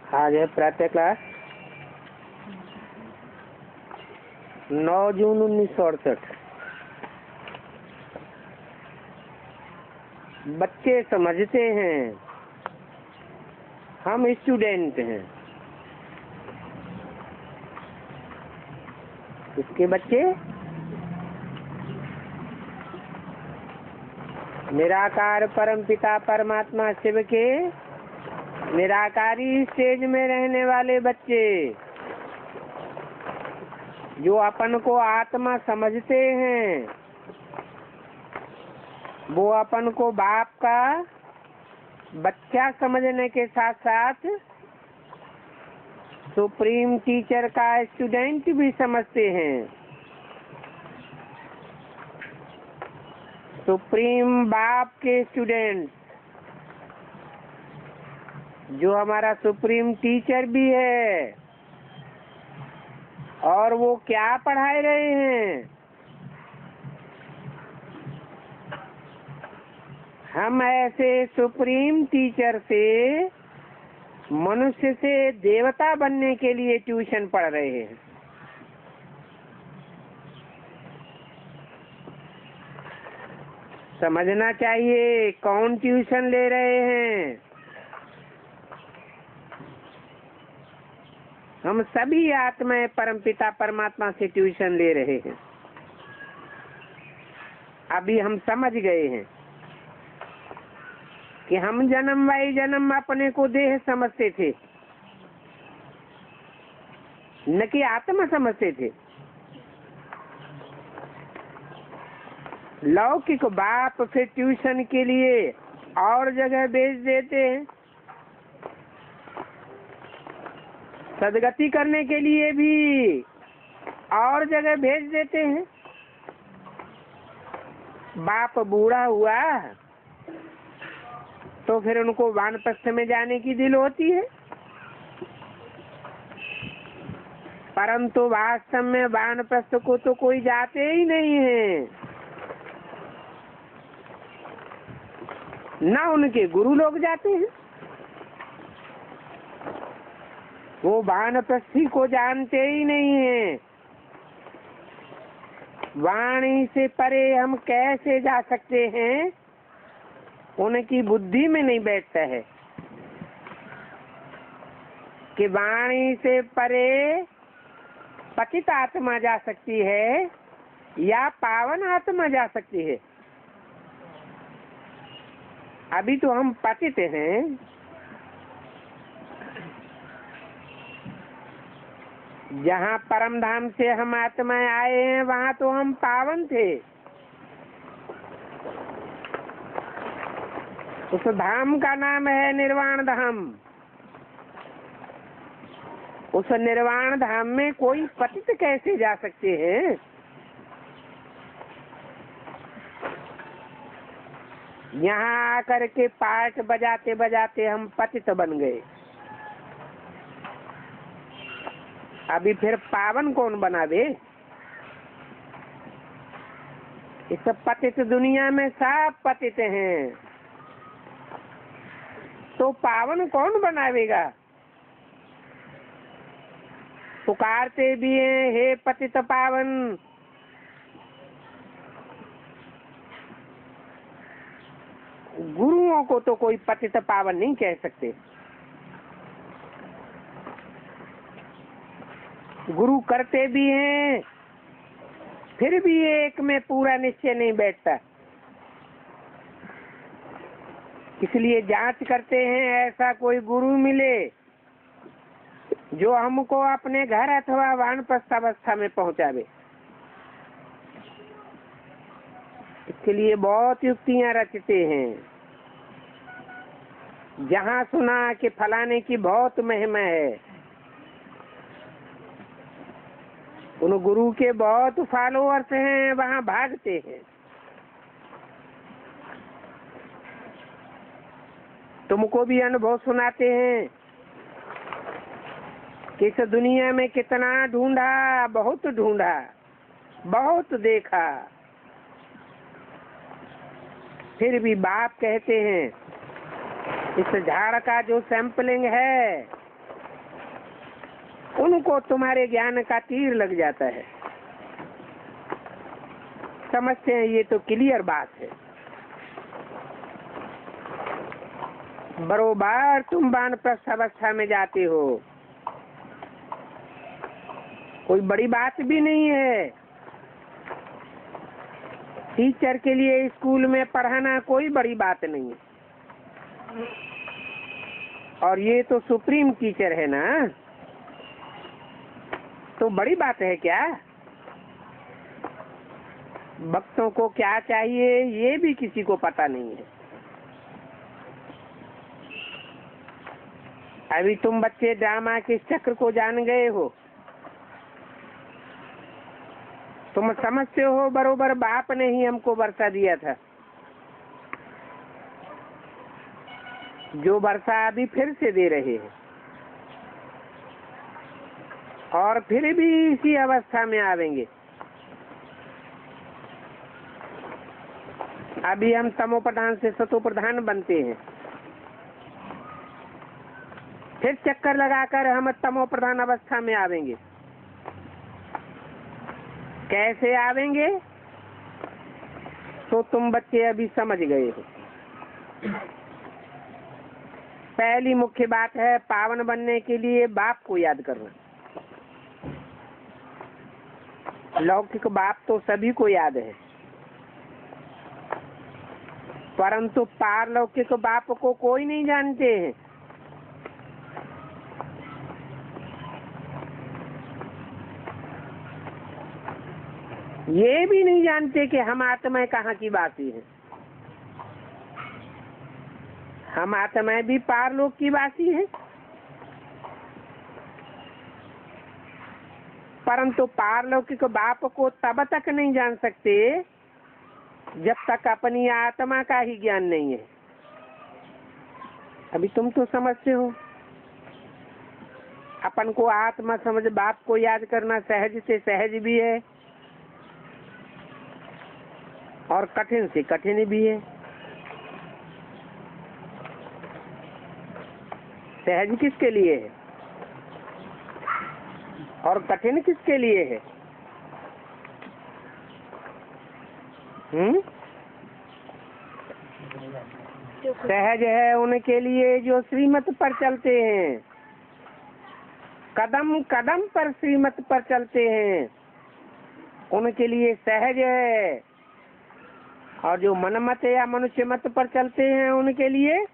आज है प्रातः क्लास 9 जून 1968। बच्चे समझते हैं, हम स्टूडेंट हैं। इसके बच्चे निराकार परमपिता परमात्मा शिव के निराकारी स्टेज में रहने वाले बच्चे जो अपन को आत्मा समझते हैं, वो अपन को बाप का बच्चा समझने के साथ साथ सुप्रीम टीचर का स्टूडेंट भी समझते हैं। सुप्रीम बाप के स्टूडेंट जो हमारा सुप्रीम टीचर भी है, और वो क्या पढ़ा रहे हैं? हम ऐसे सुप्रीम टीचर से मनुष्य से देवता बनने के लिए ट्यूशन पढ़ रहे हैं। समझना चाहिए कौन ट्यूशन ले रहे हैं। हम सभी आत्माएं परमपिता परमात्मा से ट्यूशन ले रहे हैं। अभी हम समझ गए हैं कि हम जन्म बाई जन्म अपने को देह समझते थे, न कि आत्मा समझते थे। लौकिक बाप फिर ट्यूशन के लिए और जगह भेज देते हैं, सदगति करने के लिए भी और जगह भेज देते हैं। बाप बूढ़ा हुआ तो फिर उनको वानप्रस्थ में जाने की दिल होती है, परंतु वास्तव में वानप्रस्थ को तो कोई जाते ही नहीं है, ना उनके गुरु लोग जाते हैं। वो वानप्रस्थी को जानते ही नहीं है। वाणी से परे हम कैसे जा सकते हैं, उनकी बुद्धि में नहीं बैठता है कि वाणी से परे पतित आत्मा जा सकती है या पावन आत्मा जा सकती है। अभी तो हम पतित हैं, जहाँ परम धाम से हम आत्माएं आए हैं वहाँ तो हम पावन थे। उस धाम का नाम है निर्वाण धाम। उस निर्वाण धाम में कोई पतित कैसे जा सकते हैं? यहाँ आकर के पाठ बजाते बजाते हम पतित बन गए। अभी फिर पावन कौन बनावे? इस पतित दुनिया में सब पतित हैं, तो पावन कौन बनावेगा? पुकारते भी हैं, हे पतित पावन। गुरुओं को तो कोई पतित पावन नहीं कह सकते। गुरु करते भी हैं, फिर भी एक में पूरा निश्चय नहीं बैठता। इसलिए जांच करते हैं ऐसा कोई गुरु मिले जो हमको अपने घर अथवा वानप्रस्थ अवस्था में पहुंचावे। इसके लिए बहुत युक्तियां रचते हैं। जहाँ सुना कि फलाने की बहुत महिमा है, उन गुरु के बहुत फॉलोअर्स हैं, वहाँ भागते हैं। तुमको भी अनुभव सुनाते हैं कि इस दुनिया में कितना ढूंढा, बहुत ढूंढा, बहुत देखा, फिर भी बाप कहते हैं इस झाड़ का जो सैंपलिंग है उनको तुम्हारे ज्ञान का तीर लग जाता है। समझते हैं, ये तो क्लियर बात है। बरोबर तुम वानप्रस्थ अवस्था में जाते हो, कोई बड़ी बात भी नहीं है। टीचर के लिए स्कूल में पढ़ाना कोई बड़ी बात नहीं है, और ये तो सुप्रीम टीचर है ना, तो बड़ी बात है क्या? भक्तों को क्या चाहिए ये भी किसी को पता नहीं है। अभी तुम बच्चे ड्रामा के चक्र को जान गए हो। तुम समझते हो बरोबर बाप ने ही हमको वर्षा दिया था, जो वर्षा अभी फिर से दे रहे हैं, और फिर भी इसी अवस्था में आवेंगे। अभी हम तमो प्रधान से सतो प्रधान बनते हैं, फिर चक्कर लगाकर हम तमो प्रधान अवस्था में आवेंगे। कैसे आवेंगे तो तुम बच्चे अभी समझ गए हो। पहली मुख्य बात है, पावन बनने के लिए बाप को याद करना। लौकिक बाप तो सभी को याद है, परंतु पारलौकिक बाप को कोई नहीं जानते हैं। ये भी नहीं जानते कि हम आत्माएं कहाँ की वासी हैं। हम आत्माएं भी पारलोक की वासी हैं, परंतु पारलौकिक बाप को तब तक नहीं जान सकते जब तक अपनी आत्मा का ही ज्ञान नहीं है। अभी तुम तो समझते हो, अपन को आत्मा समझ बाप को याद करना सहज से सहज भी है और कठिन से कठिन भी है। सहज किसके लिए है और कठिन किसके लिए है? सहज है उनके लिए जो श्रीमत पर चलते हैं, कदम कदम पर श्रीमत पर चलते हैं, उनके लिए सहज है। और जो मनमत या मनुष्य मत पर चलते हैं उनके लिए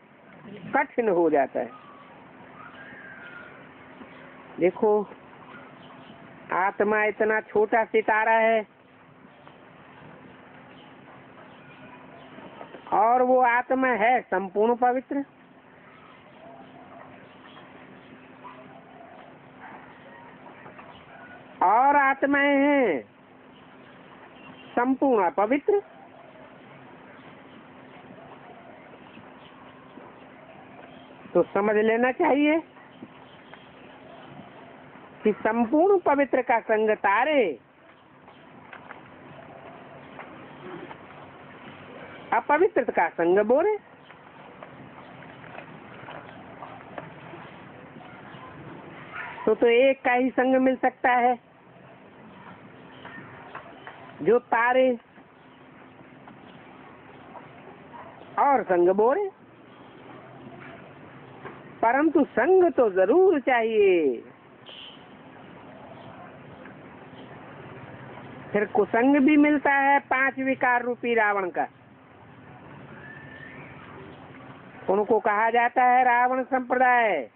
कठिन हो जाता है। देखो, आत्मा इतना छोटा सितारा है और वो आत्मा है संपूर्ण पवित्र। और आत्माएं हैं संपूर्ण पवित्र। तो समझ लेना चाहिए कि संपूर्ण पवित्र का संग तारे, अपवित्र का संग बोरे। तो एक का ही संग मिल सकता है, जो तारे और संग बोरे। परंतु संग तो जरूर चाहिए। फिर कुसंग भी मिलता है 5 विकार रूपी रावण का। उनको कहा जाता है रावण संप्रदाय।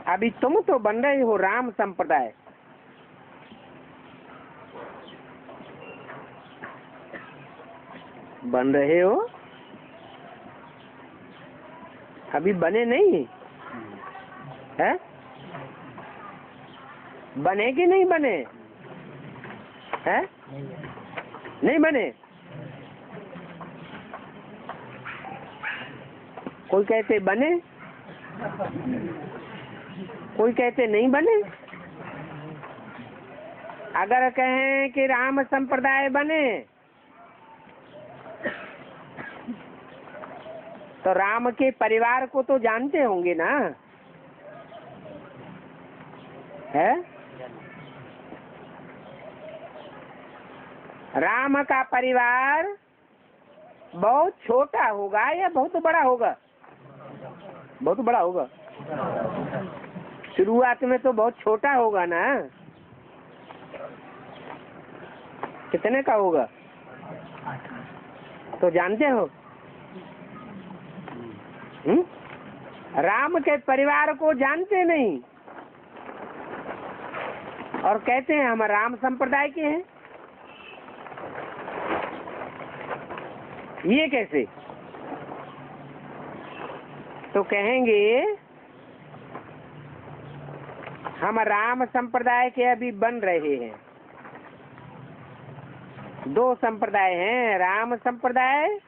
अभी तुम तो बन रहे हो राम संप्रदाय। बन रहे हो, अभी बने नहीं है? बने कि नहीं बने है? नहीं बने। कोई कहते बने, कोई कहते नहीं बने। अगर कहें कि राम संप्रदाय बने तो राम के परिवार को तो जानते होंगे ना, है? राम का परिवार बहुत छोटा होगा या बहुत बड़ा होगा? बहुत बड़ा होगा। शुरुआत में तो बहुत छोटा होगा ना। कितने का होगा तो जानते हो? राम के परिवार को जानते नहीं और कहते हैं हम राम संप्रदाय के हैं। ये कैसे? तो कहेंगे हम राम संप्रदाय के अभी बन रहे हैं। दो संप्रदाय हैं, राम संप्रदाय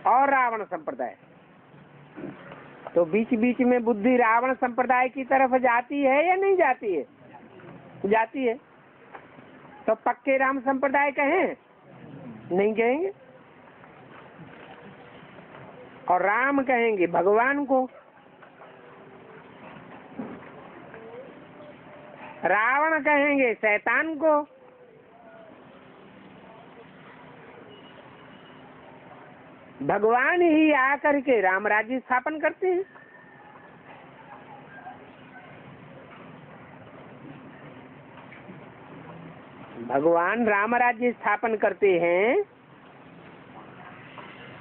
और रावण संप्रदाय। तो बीच बीच में बुद्धि रावण संप्रदाय की तरफ जाती है या नहीं जाती है? जाती है। तो पक्के राम संप्रदाय कहें? नहीं कहेंगे। और राम कहेंगे भगवान को, रावण कहेंगे शैतान को। भगवान ही आकर के राम राज्य स्थापन करते हैं। भगवान राम राज्य स्थापन करते हैं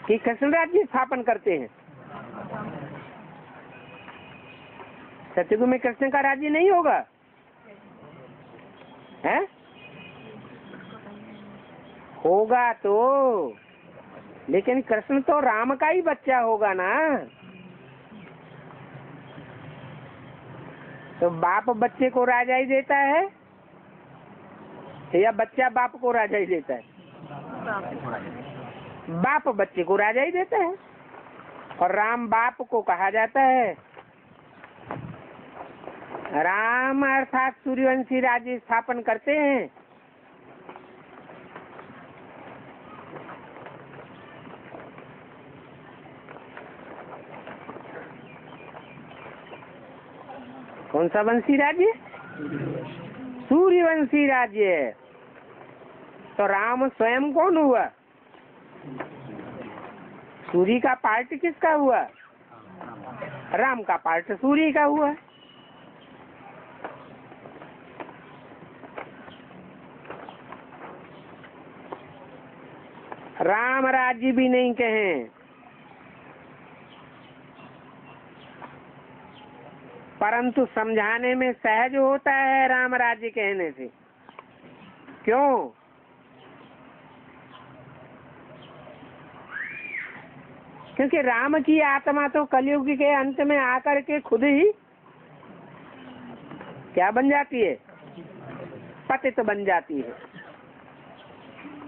कि कृष्ण राज्य स्थापन करते हैं? सतयुग में कृष्ण का राज्य नहीं होगा, है? होगा तो, लेकिन कृष्ण तो राम का ही बच्चा होगा ना। तो बाप बच्चे को राजा ही देता है या बच्चा बाप को राजा ही देता है? बाप बच्चे को राजा ही देता है। और राम बाप को कहा जाता है। राम अर्थात सूर्यवंशी राज्य स्थापन करते हैं। कौन सा वंशी राज्य? सूर्यवंशी राज्य। तो राम स्वयं कौन हुआ? सूर्य का पार्ट किसका हुआ? राम का पार्ट सूर्य का हुआ। राम राज्य भी नहीं कहें, परंतु समझाने में सहज होता है राम राज्य कहने से। क्यों? क्योंकि राम की आत्मा तो कलयुग के अंत में आकर के खुद ही क्या बन जाती है? पतित बन जाती है।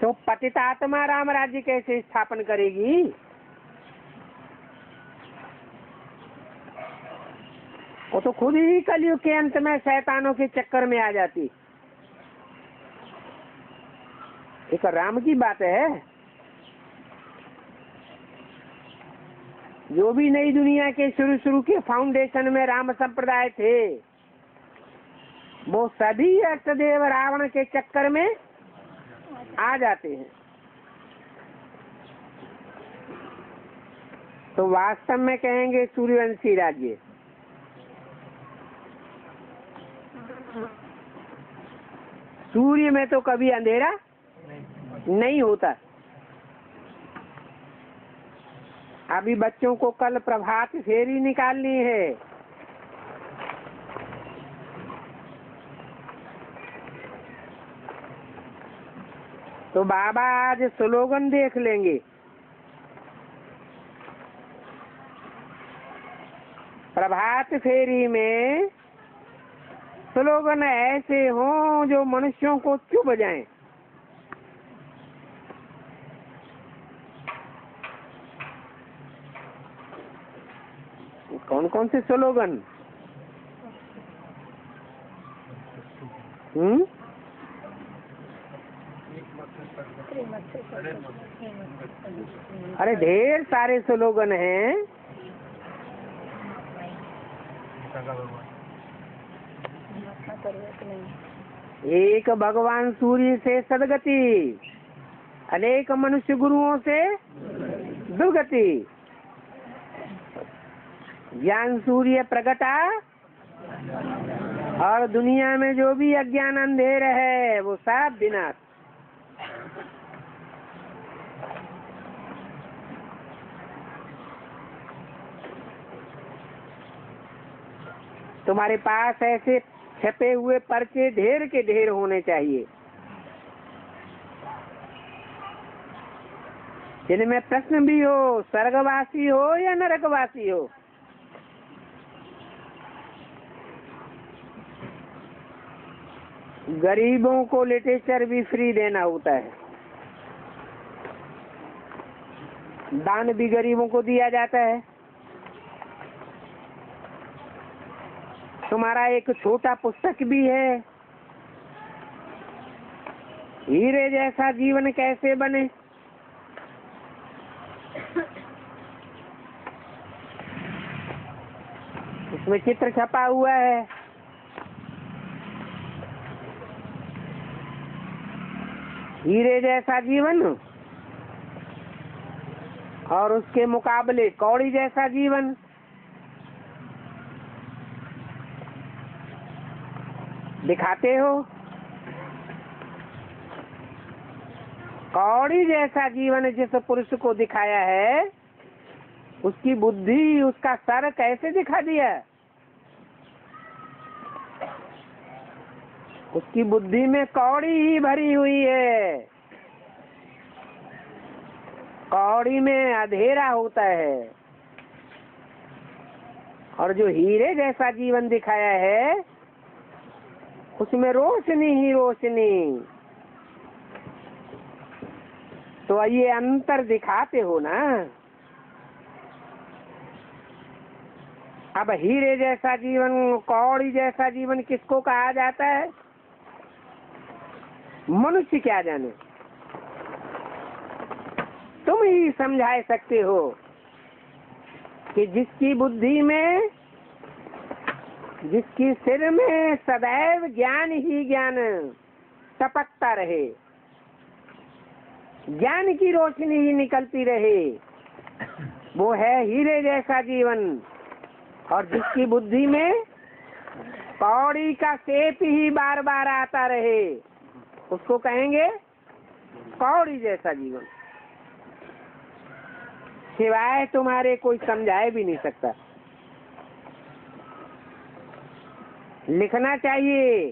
तो पतित आत्मा राम राज्य कैसे स्थापन करेगी? वो तो खुद ही कलयुग के अंत में शैतानों के चक्कर में आ जाती। एक राम की बात है। जो भी नई दुनिया के शुरू के फाउंडेशन में राम संप्रदाय थे, वो सभी अष्टदेव रावण के चक्कर में आ जाते हैं। तो वास्तव में कहेंगे सूर्यवंशी राज्य। सूर्य में तो कभी अंधेरा नहीं होता। अभी बच्चों को कल प्रभात फेरी निकालनी है। तो बाबा आज स्लोगन देख लेंगे। प्रभात फेरी में स्लोगन ऐसे हों जो मनुष्यों को चुभ जाएं। कौन कौन से स्लोगन? अरे ढेर सारे स्लोगन हैं। एक भगवान सूर्य से सदगति, अनेक मनुष्य गुरुओं से दुर्गति। ज्ञान सूर्य प्रगटा और दुनिया में जो भी अज्ञान अंधेर है वो सब विनाश। तुम्हारे पास ऐसे छपे हुए पर्चे ढेर के ढेर होने चाहिए जिनमें प्रश्न भी हो, स्वर्गवासी हो या नरकवासी हो। गरीबों को लिटरेचर भी फ्री देना होता है, दान भी गरीबों को दिया जाता है। तुम्हारा एक छोटा पुस्तक भी है, हीरे जैसा जीवन कैसे बने। इसमें चित्र छपा हुआ है। हीरे जैसा जीवन और उसके मुकाबले कौड़ी जैसा जीवन। दिखाते हो कौड़ी जैसा जीवन जिस पुरुष को दिखाया है उसकी बुद्धि, उसका सर कैसे दिखा दिया। उसकी बुद्धि में कौड़ी ही भरी हुई है, कौड़ी में अंधेरा होता है। और जो हीरे जैसा जीवन दिखाया है उसमें रोशनी ही रोशनी। तो ये अंतर दिखाते हो ना। अब हीरे जैसा जीवन, कौड़ी जैसा जीवन किसको कहा जाता है? मनुष्य क्या जाने, तुम ही समझा सकते हो कि जिसकी बुद्धि में, जिसकी सिर में सदैव ज्ञान ही ज्ञान टपकता रहे, ज्ञान की रोशनी ही निकलती रहे, वो है हीरे जैसा जीवन। और जिसकी बुद्धि में कौड़ी का शेप ही बार बार आता रहे उसको कहेंगे कौड़ी जैसा जीवन। सिवाय तुम्हारे कोई समझाए भी नहीं सकता। लिखना चाहिए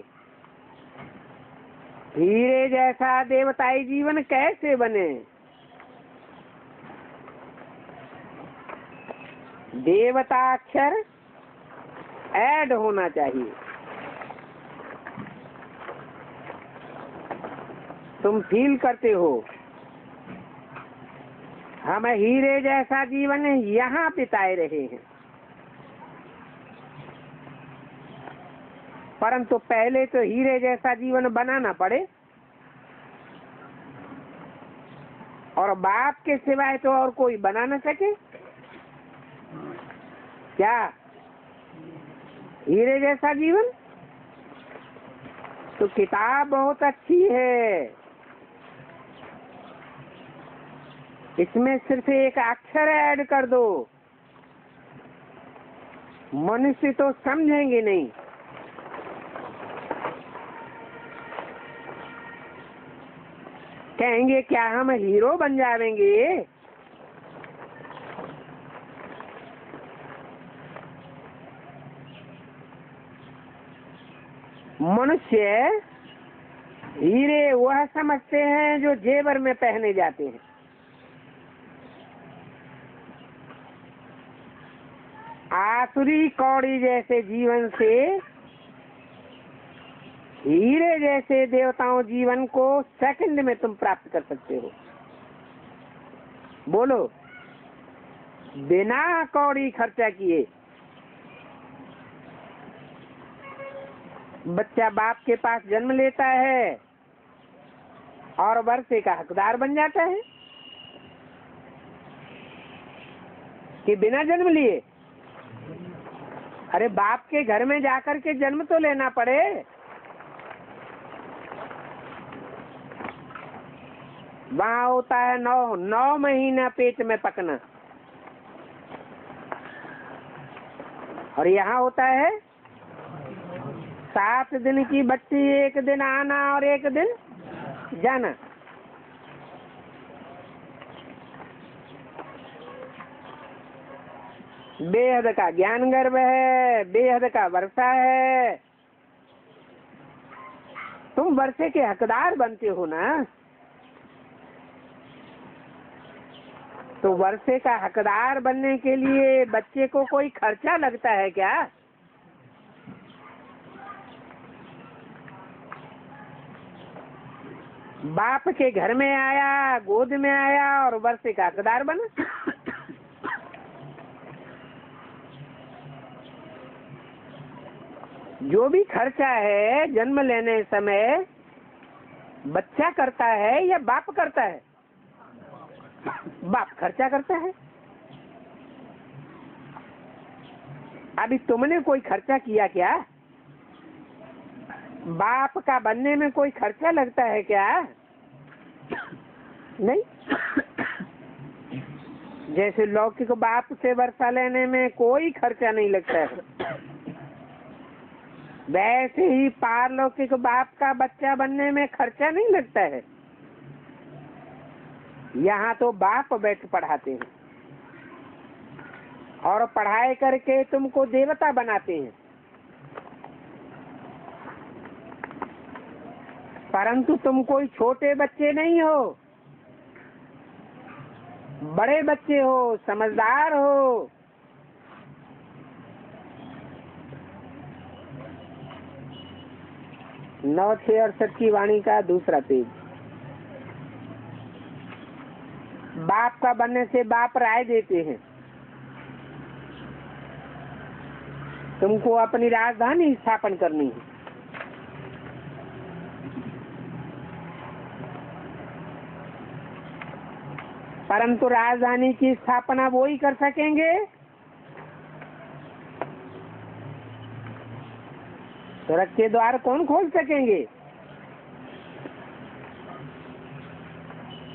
हीरे जैसा देवताई जीवन कैसे बने। देवता अक्षर ऐड होना चाहिए। तुम फील करते हो हम हीरे जैसा जीवन यहाँ बिताए रहे हैं, परंतु पहले तो हीरे जैसा जीवन बनाना पड़े। और बाप के सिवाय तो और कोई बना न सके क्या हीरे जैसा जीवन? तो किताब बहुत अच्छी है, इसमें सिर्फ एक अक्षर ऐड कर दो, मनुष्य तो समझेंगे नहीं। कहेंगे क्या हम हीरो बन जाएंगे? मनुष्य हीरे वह समझते हैं जो जेवर में पहने जाते हैं। आसुरी कौड़ी जैसे जीवन से हीरे जैसे देवताओं जीवन को सेकंड में तुम प्राप्त कर सकते हो। बोलो, बिना कौड़ी खर्चा किए। बच्चा बाप के पास जन्म लेता है, और वर्षे का हकदार बन जाता है कि बिना जन्म लिए? अरे बाप के घर में जाकर के जन्म तो लेना पड़े। वहाँ होता है 9 महीना पेट में पकना, और यहाँ होता है 7 दिन की बच्ची, 1 दिन आना और 1 दिन जाना। बेहद का ज्ञान गर्भ है, बेहद का वर्षा है। तुम वर्षे के हकदार बनते हो ना, तो वर्षे का हकदार बनने के लिए बच्चे को कोई खर्चा लगता है क्या? बाप के घर में आया, गोद में आया और वर्षे का हकदार बना। जो भी खर्चा है जन्म लेने समय बच्चा करता है या बाप करता है? बाप खर्चा करता है। अभी तुमने कोई खर्चा किया क्या? बाप का बनने में कोई खर्चा लगता है क्या? नहीं। जैसे लौकिक बाप से वर्षा लेने में कोई खर्चा नहीं लगता है, वैसे ही पारलौकिक बाप का बच्चा बनने में खर्चा नहीं लगता है। यहाँ तो बाप बैठ पढ़ाते हैं और पढ़ाई करके तुमको देवता बनाते हैं, परंतु तुम कोई छोटे बच्चे नहीं हो, बड़े बच्चे हो, समझदार हो। नौ 668 की वाणी का दूसरा पेज। बाप का बनने से बाप राय देते हैं, तुमको अपनी राजधानी स्थापन करनी है। परंतु राजधानी की स्थापना वो ही कर सकेंगे, स्वर्ग के द्वार कौन खोल सकेंगे?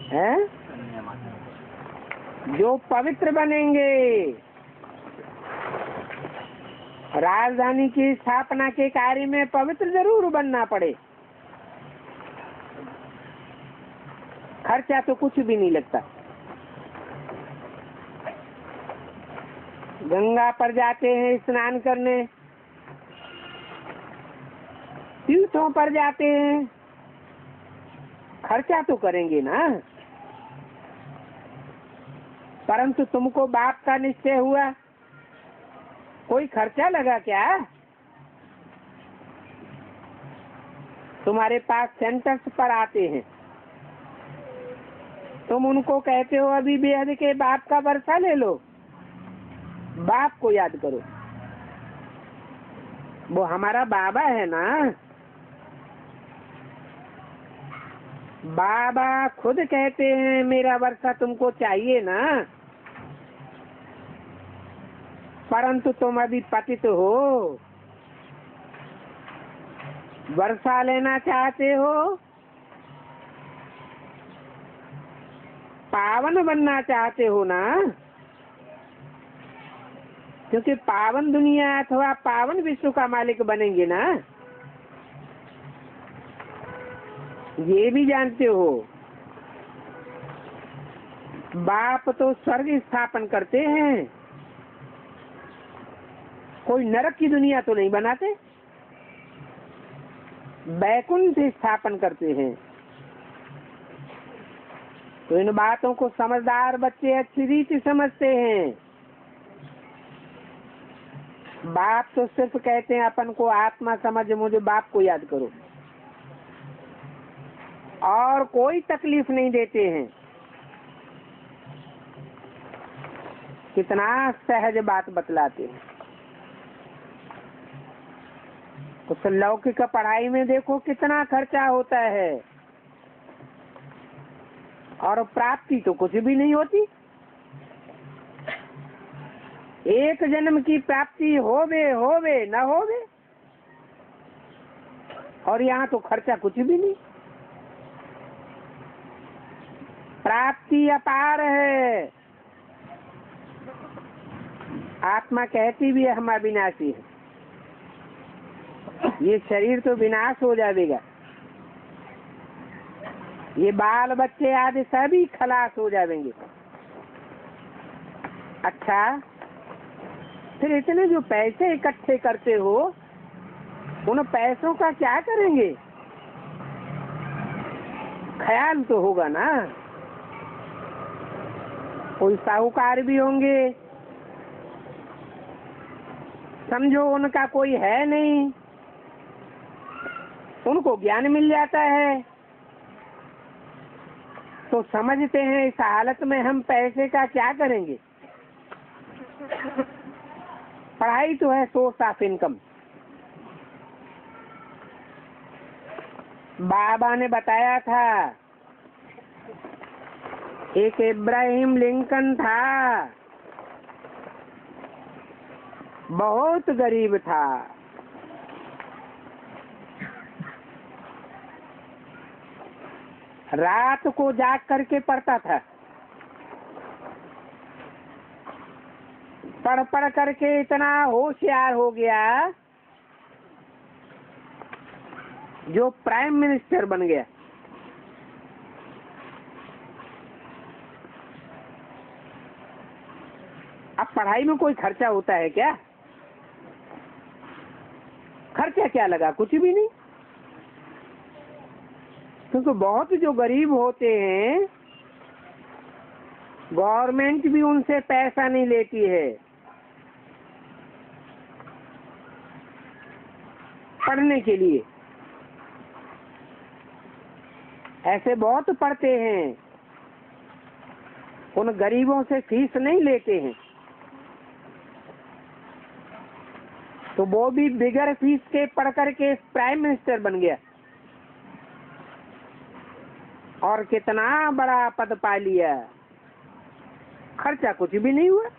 हैं? जो पवित्र बनेंगे। राजधानी की स्थापना के कार्य में पवित्र जरूर बनना पड़े। खर्चा तो कुछ भी नहीं लगता। गंगा पर जाते हैं स्नान करने, तीर्थों पर जाते हैं, खर्चा तो करेंगे ना। परंतु तुमको बाप का निश्चय हुआ, कोई खर्चा लगा क्या? तुम्हारे पास सेंटर्स पर आते हैं, तुम उनको कहते हो अभी बेहद के बाप का वर्षा ले लो, बाप को याद करो। वो हमारा बाबा है ना। बाबा खुद कहते हैं मेरा वर्षा तुमको चाहिए ना, परंतु तुम अभी पतित हो, वर्षा लेना चाहते हो, पावन बनना चाहते हो ना। क्योंकि पावन दुनिया अथवा पावन विश्व का मालिक बनेंगे ना, ये भी जानते हो। बाप तो स्वर्ग स्थापन करते हैं, कोई नरक की दुनिया तो नहीं बनाते, बैकुंठ स्थापन करते हैं। तो इन बातों को समझदार बच्चे अच्छी रीति समझते हैं। बाप तो सिर्फ कहते हैं अपन को आत्मा समझ, मुझे बाप को याद करो, और कोई तकलीफ नहीं देते हैं। कितना सहज बात बतलाते हैं। उस लौकिक पढ़ाई में देखो कितना खर्चा होता है। और प्राप्ति तो कुछ भी नहीं होती। एक जन्म की प्राप्ति होवे न होवे, और यहाँ तो खर्चा कुछ भी नहीं। प्राप्ति अपार है। आत्मा कहती भी है हम अविनाशी है, ये शरीर तो विनाश हो जाएगा, ये बाल बच्चे आदि सभी खलास हो जाएंगे। अच्छा, फिर इतने जो पैसे इकट्ठे करते हो उन पैसों का क्या करेंगे? ख्याल तो होगा ना। कोई साहूकार भी होंगे, समझो उनका कोई है नहीं, उनको ज्ञान मिल जाता है तो समझते हैं इस हालत में हम पैसे का क्या करेंगे। पढ़ाई तो है सोर्स ऑफ इनकम। बाबा ने बताया था, एक इब्राहिम लिंकन था, बहुत गरीब था। रात को जाग करके पढ़ता था, पढ़ करके इतना होशियार हो गया जो प्राइम मिनिस्टर बन गया। अब पढ़ाई में कोई खर्चा होता है क्या? खर्चा क्या लगा? कुछ भी नहीं। क्योंकि बहुत जो गरीब होते हैं गवर्नमेंट भी उनसे पैसा नहीं लेती है पढ़ने के लिए। ऐसे बहुत पढ़ते हैं, उन गरीबों से फीस नहीं लेते हैं, तो वो भी बिगर फीस के पढ़ करके प्राइम मिनिस्टर बन गया और कितना बड़ा पद पा लिया। खर्चा कुछ भी नहीं हुआ।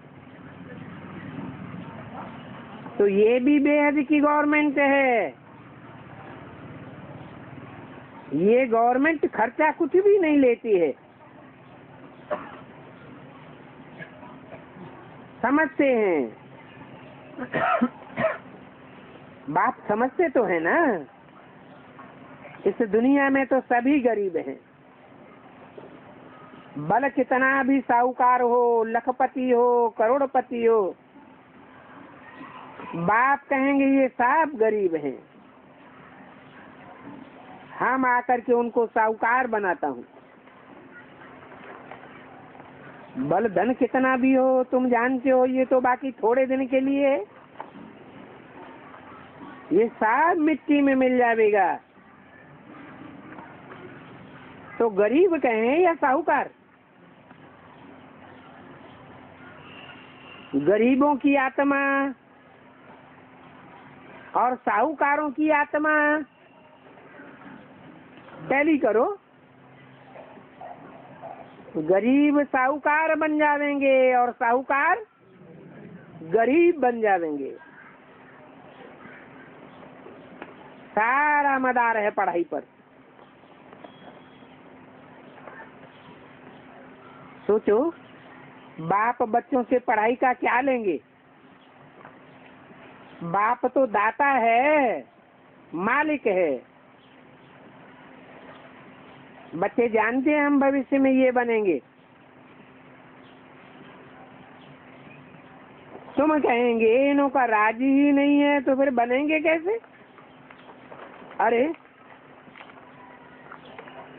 तो ये भी बेहद की गवर्नमेंट है। ये गवर्नमेंट खर्चा कुछ भी नहीं लेती है। समझते हैं, बात समझते तो है ना। इस दुनिया में तो सभी गरीब हैं, भले कितना भी साहूकार हो, लखपति हो, करोड़पति हो, बाप कहेंगे ये सब गरीब हैं। हम आकर के उनको साहूकार बनाता हूँ। बल धन कितना भी हो, तुम जानते हो, ये तो बाकी थोड़े दिन के लिए है, ये सब मिट्टी में मिल जाएगा। तो गरीब कहें या साहूकार? गरीबों की आत्मा और साहूकारों की आत्मा टैली करो, गरीब साहूकार बन जाएंगे और साहूकार गरीब बन जाएंगे। सारा मदार है पढ़ाई पर। सोचो, बाप बच्चों से पढ़ाई का क्या लेंगे? बाप तो दाता है, मालिक है। बच्चे जानते हैं हम भविष्य में ये बनेंगे। तुम कहेंगे इन्हों का राजी ही नहीं है तो फिर बनेंगे कैसे? अरे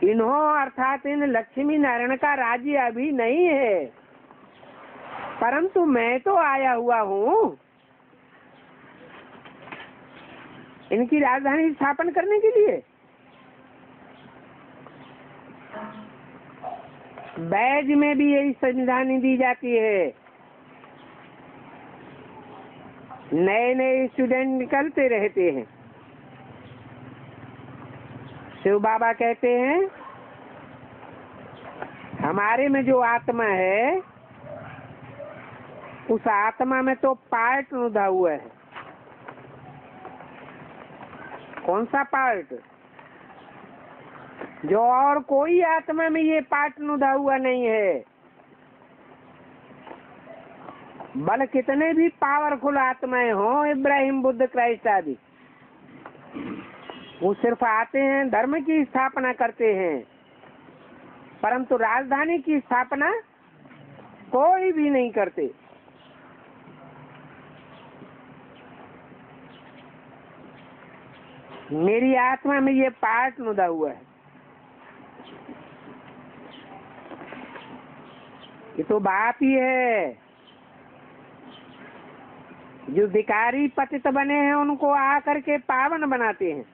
इन्हों अर्थात इन लक्ष्मी नारायण का राज्य अभी नहीं है, परंतु मैं तो आया हुआ हूँ इनकी राजधानी स्थापन करने के लिए। बैज में भी यही संविधानी दी जाती है। नए नए स्टूडेंट निकलते रहते हैं। शिव बाबा कहते हैं हमारे में जो आत्मा है उस आत्मा में तो पार्ट नुदा हुआ है। कौन सा पार्ट? जो और कोई आत्मा में ये पार्ट नुदा हुआ नहीं है। बल कितने भी पावरफुल आत्माएं हो, इब्राहिम, बुद्ध, क्राइस्ट आदि, वो सिर्फ आते हैं, धर्म की स्थापना करते हैं, परंतु राजधानी की स्थापना कोई भी नहीं करते। मेरी आत्मा में ये पार्ट नुदा हुआ है। ये तो बाप ही है। जो भिखारी पतित बने हैं उनको आकर के पावन बनाते हैं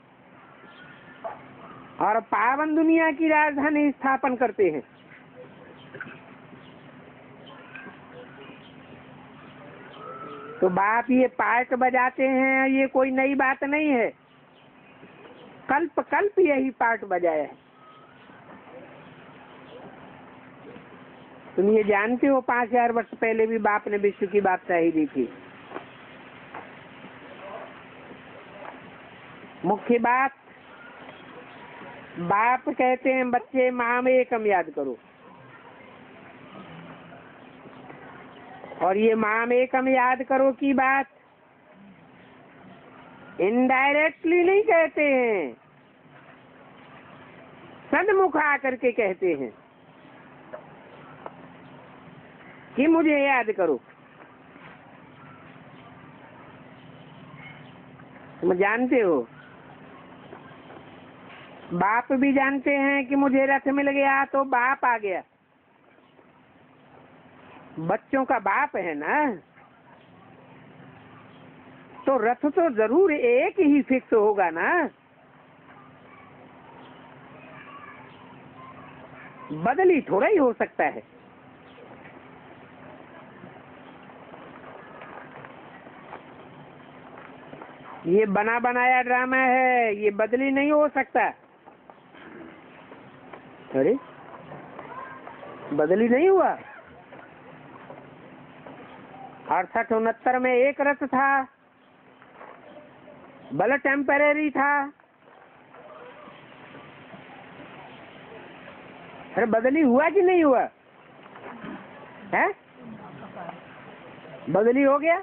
और पावन दुनिया की राजधानी स्थापन करते हैं। तो बाप ये पार्ट बजाते हैं, ये कोई नई बात नहीं है। कल्प कल्प यही पार्ट बजाया है। तुम ये जानते हो 5000 वर्ष पहले भी बाप ने विश्व की बादशाही दी थी। मुख्य बात, बाप कहते हैं बच्चे माम एकम याद करो, और ये माम एकम याद करो की बात इनडायरेक्टली नहीं कहते हैं, सन्मुख आकर के कहते हैं कि मुझे याद करो। तुम जानते हो, बाप भी जानते हैं कि मुझे रथ मिल गया तो बाप आ गया। बच्चों का बाप है ना, तो रथ तो जरूर एक ही फिक्स होगा ना। बदली थोड़ा ही हो सकता है। ये बना बनाया ड्रामा है, ये बदली नहीं हो सकता। अरे बदली नहीं हुआ। 68-69 में एक रथ था, बल टेम्परेरी था। अरे बदली हुआ कि नहीं हुआ है? बदली हो गया।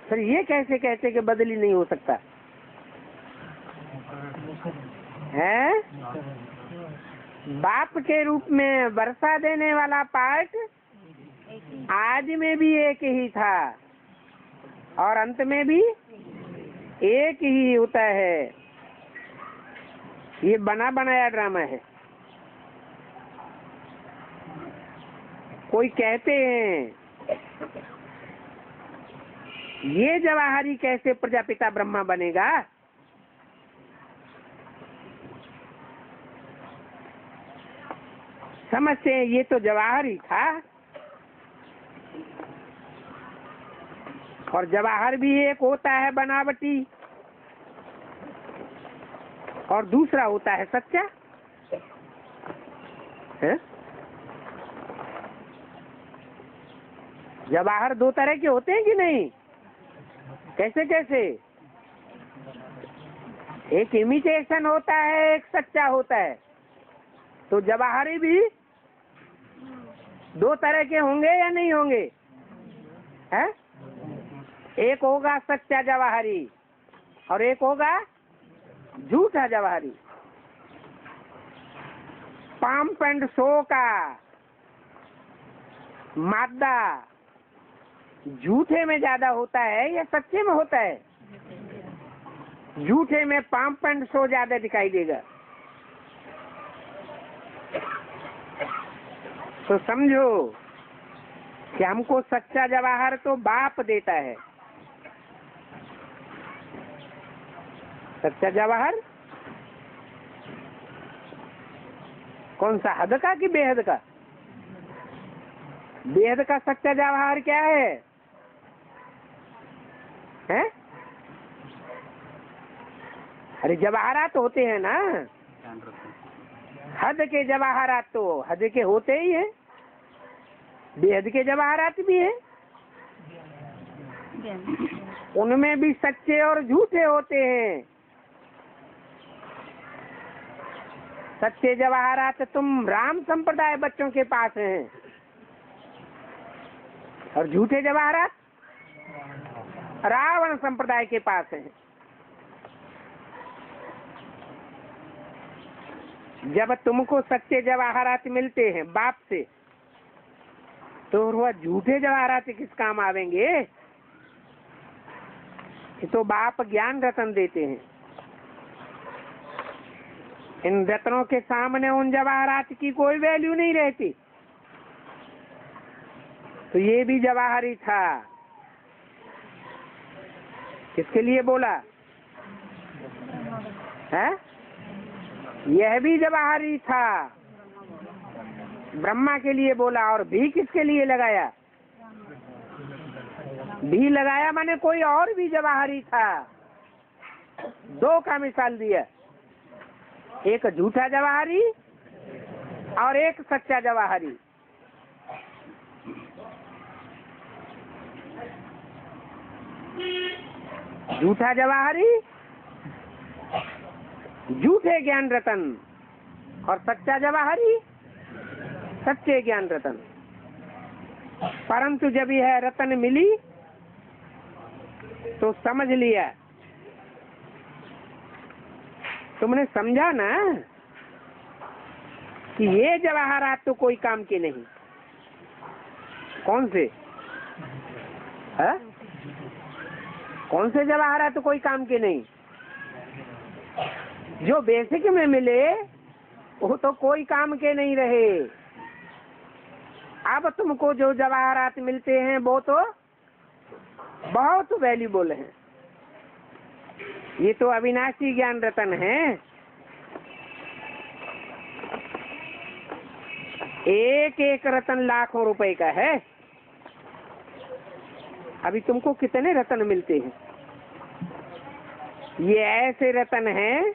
फिर ये कैसे कहते कि बदली नहीं हो सकता है? बाप के रूप में वर्षा देने वाला पार्ट आज में भी एक ही था और अंत में भी एक ही होता है। ये बना बनाया ड्रामा है। कोई कहते हैं ये जवाहरी कैसे प्रजापिता ब्रह्मा बनेगा? समझते हैं ये तो जवाहरी था, और जवाहर भी एक होता है बनावटी और दूसरा होता है सच्चा है? जवाहर दो तरह के होते हैं कि नहीं? कैसे कैसे? एक इमिटेशन होता है, एक सच्चा होता है। तो जवाहरी भी दो तरह के होंगे या नहीं होंगे? है? एक होगा सच्चा जवाहरी और एक होगा झूठा जवाहरी। पंप एंड शो का मादा झूठे में ज्यादा होता है या सच्चे में होता है? झूठे में पंप एंड शो ज्यादा दिखाई देगा। तो समझो कि हमको सच्चा जवाहर तो बाप देता है। सच्चा जवाहर कौन सा, हद का कि बेहद का? बेहद का सच्चा जवाहर क्या है? हैं? अरे जवाहरात होते हैं ना। हद के जवाहरात तो हद के होते ही हैं, बेहद के जवाहरात भी हैं, उनमें भी सच्चे और झूठे होते हैं। सच्चे जवाहरात तुम राम संप्रदाय बच्चों के पास हैं, और झूठे जवाहरात रावण संप्रदाय के पास हैं। जब तुमको सच्चे जवाहरात मिलते हैं बाप से, तो वह झूठे जवाहरात किस काम आवेंगे? तो बाप ज्ञान रतन देते हैं, इन रत्नों के सामने उन जवाहरात की कोई वैल्यू नहीं रहती। तो ये भी जवाहरी था, किसके लिए बोला है? यह भी जवाहरी था, ब्रह्मा के लिए बोला। और भी किसके लिए लगाया? भी लगाया माने कोई और भी जवाहरी था। दो का मिसाल दिया, एक झूठा जवाहरी और एक सच्चा जवाहरी। झूठा जवाहरी झूठे ज्ञान रतन, और सच्चा जवाहरी सच्चे ज्ञान रतन। परंतु जब यह रतन मिली तो समझ लिया, तुमने समझा ना कि ये जवाहरात तो कोई काम के नहीं। कौन से है? कौन से जवाहरात तो कोई काम के नहीं? जो बेसिक में मिले वो तो कोई काम के नहीं रहे। अब तुमको जो जवाहरात मिलते हैं वो तो बहुत वैल्यूबल हैं। ये तो अविनाशी ज्ञान रतन है। एक एक रतन लाखों रुपए का है। अभी तुमको कितने रतन मिलते हैं? ये ऐसे रतन हैं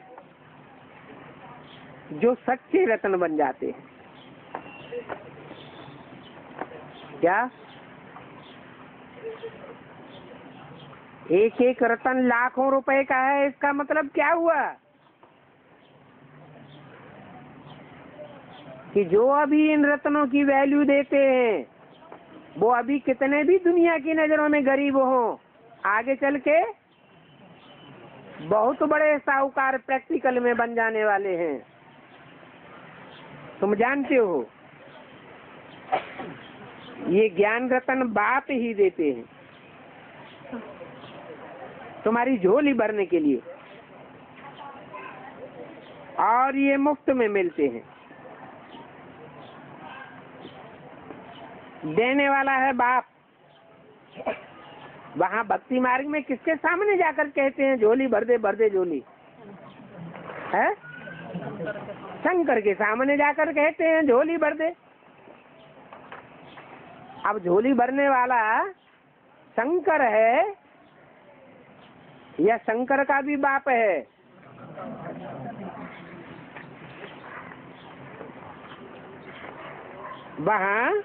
जो सच्चे रतन बन जाते हैं। क्या एक एक रतन लाखों रुपए का है? इसका मतलब क्या हुआ कि जो अभी इन रत्नों की वैल्यू देते हैं वो अभी कितने भी दुनिया की नजरों में गरीब हो, आगे चल के बहुत बड़े साहूकार प्रैक्टिकल में बन जाने वाले हैं। तुम जानते हो ये ज्ञान रतन बाप ही देते हैं तुम्हारी झोली भरने के लिए, और ये मुफ्त में मिलते हैं। देने वाला है बाप। वहाँ भक्ति मार्ग में किसके सामने जाकर कहते हैं झोली भर दे झोली है? शंकर के सामने जाकर कहते हैं झोली भर दे। अब झोली भरने वाला शंकर है या शंकर का भी बाप है? वहाँ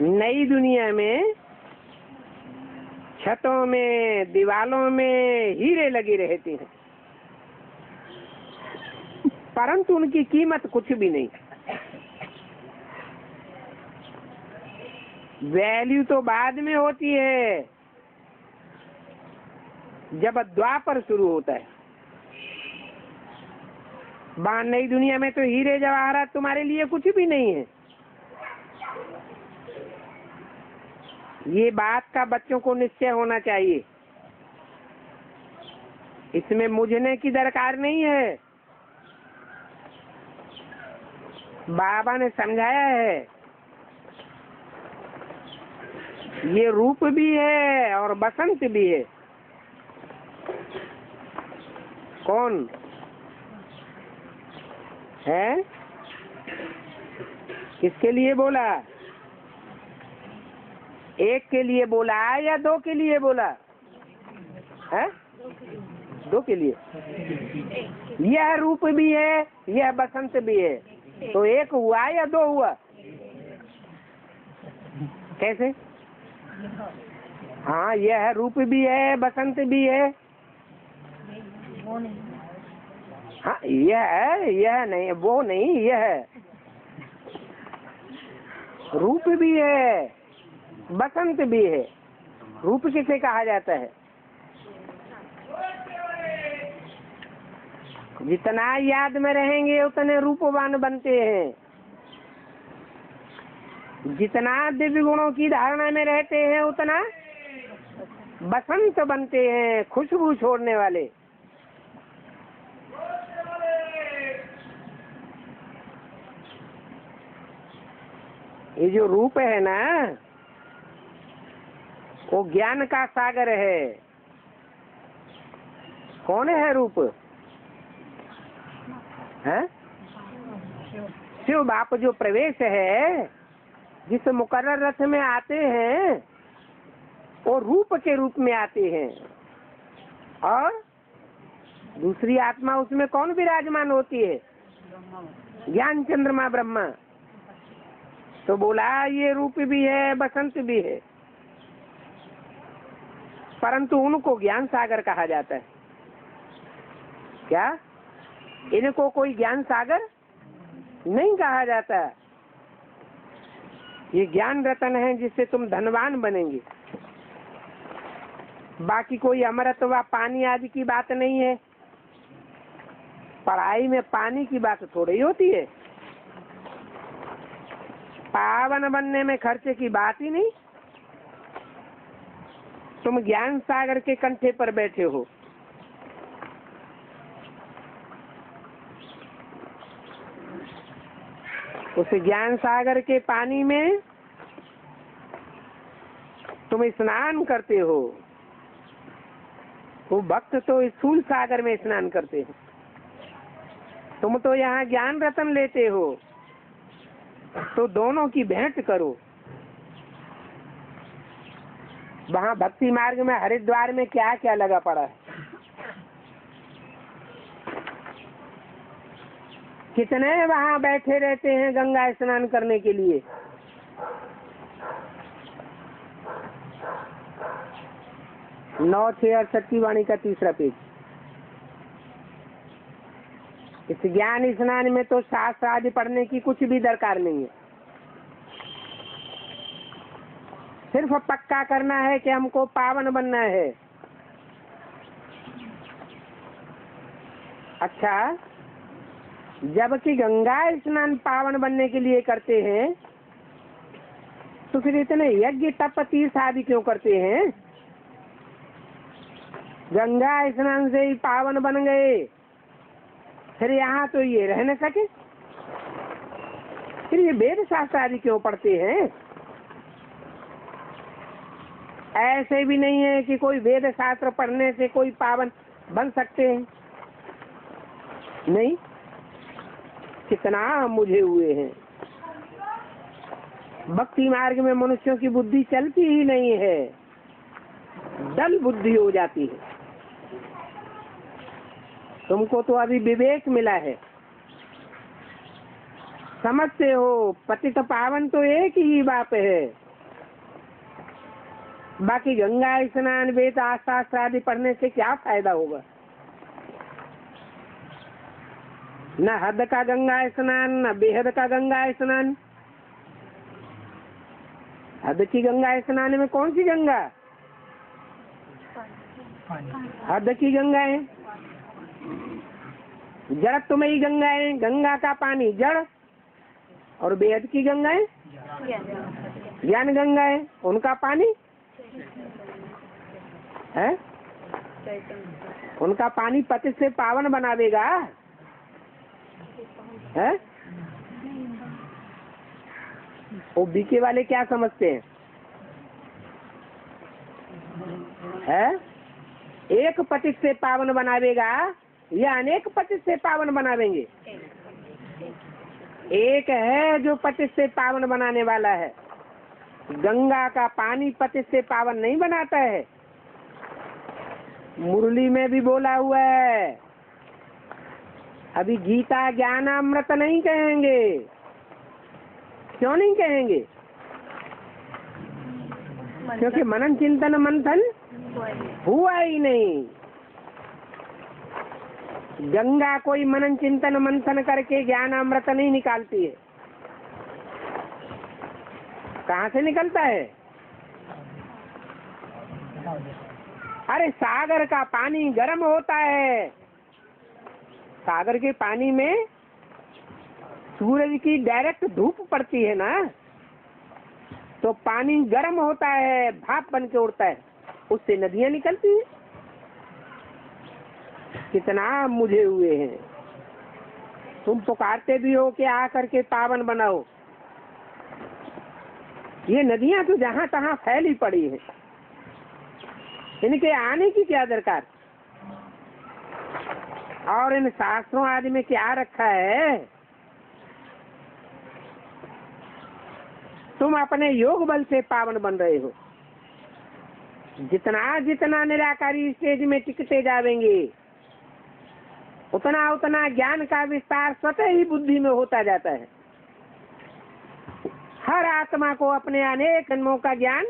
नई दुनिया में छतों में दीवालों में हीरे लगे रहते हैं, परंतु उनकी कीमत कुछ भी नहीं। वैल्यू तो बाद में होती है, जब द्वापर शुरू होता है। वहाँ नई दुनिया में तो हीरे जवाहरात तुम्हारे लिए कुछ भी नहीं है। ये बात का बच्चों को निश्चय होना चाहिए। इसमें मुझने की दरकार नहीं है। बाबा ने समझाया है, ये रूप भी है और बसंत भी है। कौन है? किसके लिए बोला? एक के लिए बोला या दो के लिए बोला है? दो के लिए? यह रूप भी है, यह बसंत भी है, तो एक हुआ या दो हुआ? कैसे? हाँ, यह रूप भी है, बसंत भी है। हाँ, यह नहीं, वो नहीं, यह रूप भी है, बसंत भी है। रूप किसे कहा जाता है? जितना याद में रहेंगे उतने रूपवान बनते हैं, जितना दिव्य गुणों की धारणा में रहते हैं उतना बसंत बनते हैं, खुशबू छोड़ने वाले। ये जो रूप है ना, वो ज्ञान का सागर है। कौन है रूप? है शिव बाप जो प्रवेश है, जिस मुकर्रर रथ में आते हैं वो रूप के रूप में आते हैं, और दूसरी आत्मा उसमें कौन विराजमान होती है? ज्ञान चंद्रमा ब्रह्मा। तो बोला ये रूप भी है, बसंत भी है, परंतु उनको ज्ञान सागर कहा जाता है। क्या इनको कोई ज्ञान सागर नहीं कहा जाता? ये ज्ञान रतन है जिससे तुम धनवान बनेंगे। बाकी कोई अमृत व पानी आदि की बात नहीं है। पढ़ाई में पानी की बात थोड़ी होती है, पावन बनने में खर्चे की बात ही नहीं। तुम ज्ञान सागर के कंठे पर बैठे हो, उस ज्ञान सागर के पानी में तुम स्नान करते हो। वो भक्त तो स्थूल सागर में स्नान करते हैं, तुम तो यहाँ ज्ञान रतन लेते हो। तो दोनों की भेंट करो। वहाँ भक्ति मार्ग में हरिद्वार में क्या क्या लगा पड़ा है, कितने वहाँ बैठे रहते हैं गंगा स्नान करने के लिए। नौ 668 वाणी का 3रा पेज। इस ज्ञान स्नान में तो शास्त्र आदि पढ़ने की कुछ भी दरकार नहीं है, सिर्फ पक्का करना है कि हमको पावन बनना है। अच्छा, जबकि गंगा स्नान पावन बनने के लिए करते हैं, तो फिर इतने यज्ञ तप तीर्थ आदि क्यों करते हैं? गंगा स्नान से ही पावन बन गए, फिर यहाँ तो ये रह न सके। फिर ये वेद शास्त्र आदि क्यों पढ़ते हैं? ऐसे भी नहीं है कि कोई वेद शास्त्र पढ़ने से कोई पावन बन सकते हैं, नहीं। कितना मुझे हुए हैं। भक्ति मार्ग में मनुष्यों की बुद्धि चलती ही नहीं है, डल बुद्धि हो जाती है। तुमको तो अभी विवेक मिला है, समझते हो पतित पावन तो एक ही बाप है। बाकी गंगा स्नान वेद शास्त्र आदि पढ़ने से क्या फायदा होगा? न हद का गंगा स्नान, न बेहद का गंगा स्नान। हद की गंगा स्नान में कौन सी गंगा? हद की गंगा है, जड़त्वमयी गंगा है, गंगा का पानी जड़। और बेहद की गंगा है ज्ञान गंगा है, उनका पानी है, उनका पानी पति से पावन बनावेगा है। वो बीके वाले क्या समझते हैं है? एक पतित से पावन बनावेगा या अनेक पतित से पावन बनावेंगे? एक है जो पतित से पावन बनाने वाला है। गंगा का पानी पतित से पावन नहीं बनाता है, मुरली में भी बोला हुआ है। अभी गीता ज्ञान अमृत नहीं कहेंगे। क्यों नहीं कहेंगे? क्योंकि मनन चिंतन मंथन हुआ ही नहीं। गंगा कोई मनन चिंतन मंथन करके ज्ञान अमृत नहीं निकालती है। कहाँ से निकलता है? अरे सागर का पानी गर्म होता है। सागर के पानी में सूरज की डायरेक्ट धूप पड़ती है ना, तो पानी गर्म होता है, भाप बन के उड़ता है, उससे नदियां निकलती हैं। कितना मुझे हुए हैं। तुम पुकारते भी हो कि आ करके पावन बनाओ। ये नदियां तो जहां तहां फैली पड़ी है, इनके आने की क्या दरकार? और इन शास्त्रों आदि में क्या रखा है? तुम अपने योग बल से पावन बन रहे हो। जितना जितना निराकारी स्टेज में टिकते जाएंगे, उतना उतना ज्ञान का विस्तार स्वतः ही बुद्धि में होता जाता है। हर आत्मा को अपने अनेक जन्मों का ज्ञान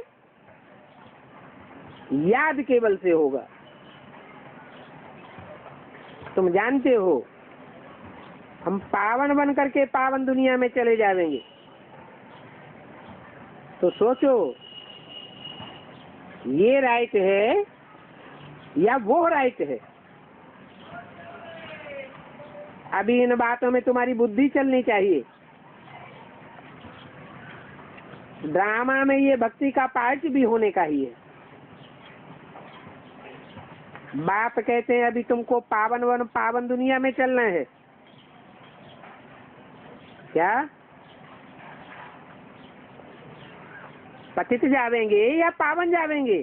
याद केवल से होगा। तुम जानते हो, हम पावन बन करके पावन दुनिया में चले जाएंगे, तो सोचो ये राइट है या वो राइट है? अभी इन बातों में तुम्हारी बुद्धि चलनी चाहिए। ड्रामा में ये भक्ति का पार्ट भी होने का ही है। बाप कहते हैं अभी तुमको पावन दुनिया में चलना है। क्या पतित जावेंगे या पावन जावेंगे?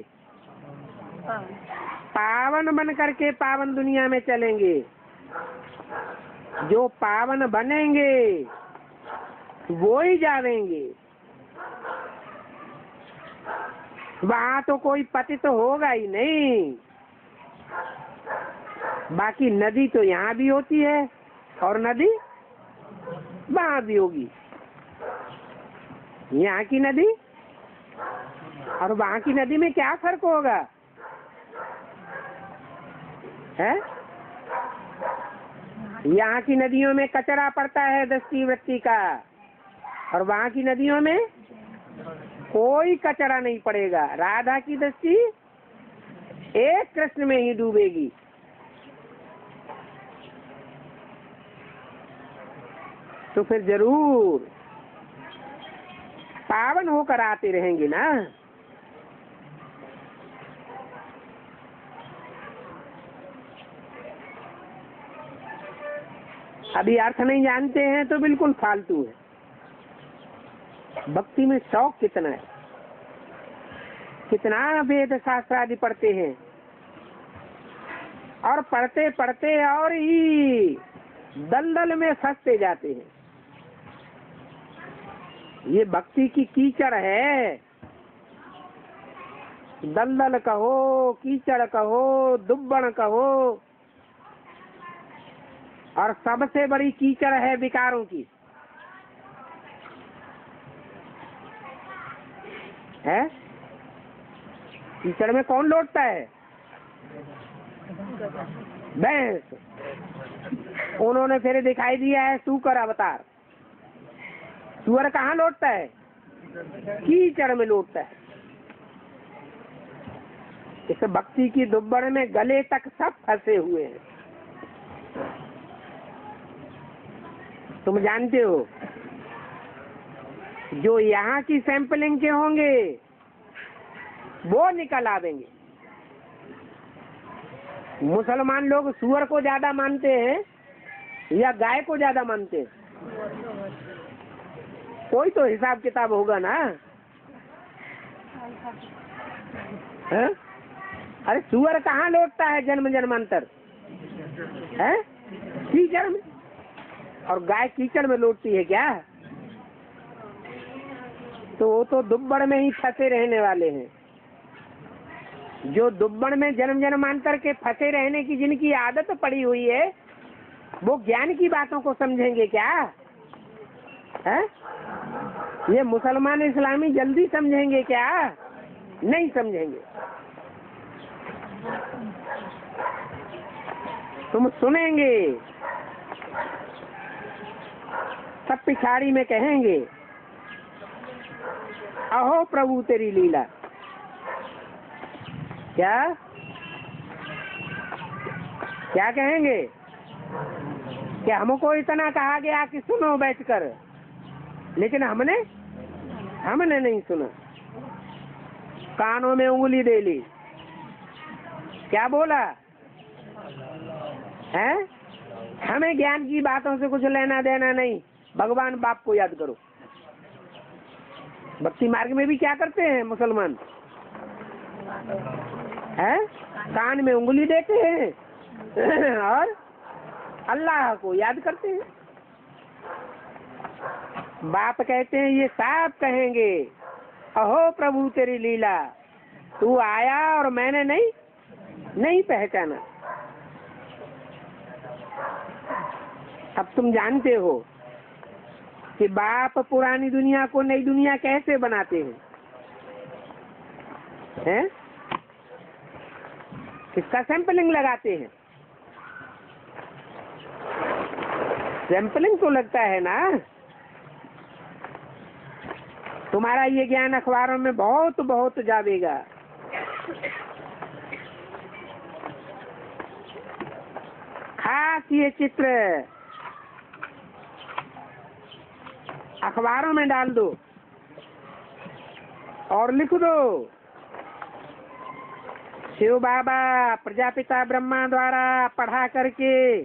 पावन बन करके पावन दुनिया में चलेंगे। जो पावन बनेंगे वो ही जावेंगे। वहां तो कोई पतित होगा ही नहीं। बाकी नदी तो यहाँ भी होती है और नदी वहां भी होगी। यहाँ की नदी और वहां की नदी में क्या फर्क होगा? है? यहाँ की नदियों में कचरा पड़ता है दृष्टि वृत्ति का, और वहां की नदियों में कोई कचरा नहीं पड़ेगा। राधा की दृष्टि एक कृष्ण में ही डूबेगी। तो फिर जरूर पावन होकर आते रहेंगे ना। अभी अर्थ नहीं जानते हैं तो बिल्कुल फालतू है। भक्ति में शौक कितना है, कितना वेद शास्त्र आदि पढ़ते हैं, और पढ़ते पढ़ते और ही दलदल में फंसते जाते हैं। ये भक्ति की कीचड़ है। दलदल कहो, कीचड़ कहो, दुब्बन कहो, और सबसे बड़ी कीचड़ है विकारों की। है? कीचड़ में कौन लौटता है? भैंस। उन्होंने फिर दिखाई दिया है सूकर अवतार। सुअर कहाँ लौटता है? कीचड़ में लौटता है। इस भक्ति की दुब्बड़ में गले तक सब फंसे हुए हैं। तुम जानते हो, जो यहाँ की सैंपलिंग के होंगे वो निकल आवेंगे। मुसलमान लोग सुअर को ज्यादा मानते हैं या गाय को ज्यादा मानते हैं? कोई तो हिसाब किताब होगा ना। है? अरे सुअर कहाँ लौटता है जन्म जन्मांतर? है? कीचड़ में। और गाय कीचड़ में लौटती है क्या? तो वो तो दुब्बड़ में ही फंसे रहने वाले हैं। जो दुब्बड़ में जन्म जन्मांतर के फंसे रहने की जिनकी आदत पड़ी हुई है, वो ज्ञान की बातों को समझेंगे क्या? है? ये मुसलमान इस्लामी जल्दी समझेंगे क्या? नहीं समझेंगे। तुम सुनेंगे, सब पिछाड़ी में कहेंगे अहो प्रभु तेरी लीला। क्या क्या कहेंगे कि हमको इतना कहा गया कि सुनो बैठकर, लेकिन हमने नहीं सुना, कानों में उंगली दे ली। क्या बोला है? हमें ज्ञान की बातों से कुछ लेना देना नहीं, भगवान बाप को याद करो। भक्ति मार्ग में भी क्या करते हैं मुसलमान? है? कान में उंगली देते हैं और अल्लाह को याद करते हैं। बाप कहते हैं, ये साफ कहेंगे अहो प्रभु तेरी लीला, तू आया और मैंने नहीं पहचाना। अब तुम जानते हो कि बाप पुरानी दुनिया को नई दुनिया कैसे बनाते हैं? किसका सैंपलिंग लगाते हैं? सैंपलिंग तो लगता है ना। तुम्हारा ये ज्ञान अखबारों में बहुत बहुत जावेगा। खास ये चित्र अखबारों में डाल दो और लिख दो, शिव बाबा प्रजापिता ब्रह्मा द्वारा पढ़ा करके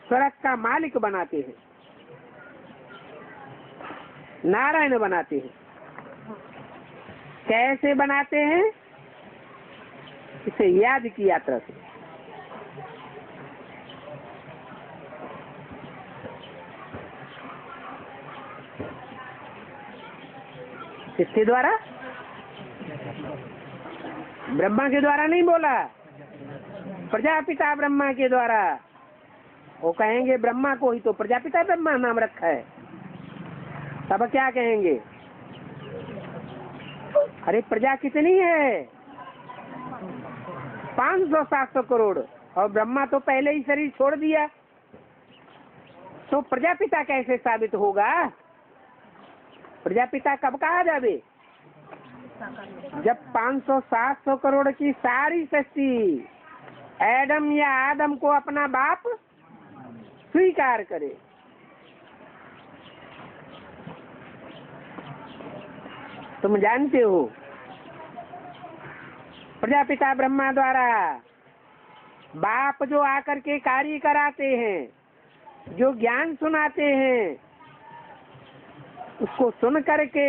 स्वर्ग का मालिक बनाते हैं, नारायण बनाते हैं। कैसे बनाते हैं? इसे याद की यात्रा से। किसके द्वारा? ब्रह्मा के द्वारा नहीं बोला, प्रजापिता ब्रह्मा के द्वारा। वो कहेंगे ब्रह्मा को ही तो प्रजापिता ब्रह्मा नाम रखा है, तब क्या कहेंगे? अरे प्रजा कितनी है? 500-700 करोड़, और ब्रह्मा तो पहले ही शरीर छोड़ दिया, तो प्रजापिता कैसे साबित होगा? प्रजापिता कब कहा जावे? जब 500-700 करोड़ की सारी सृष्टि एडम या आदम को अपना बाप स्वीकार करे। तुम जानते हो प्रजापिता ब्रह्मा द्वारा बाप जो आकर के कार्य कराते हैं, जो ज्ञान सुनाते हैं, उसको सुन करके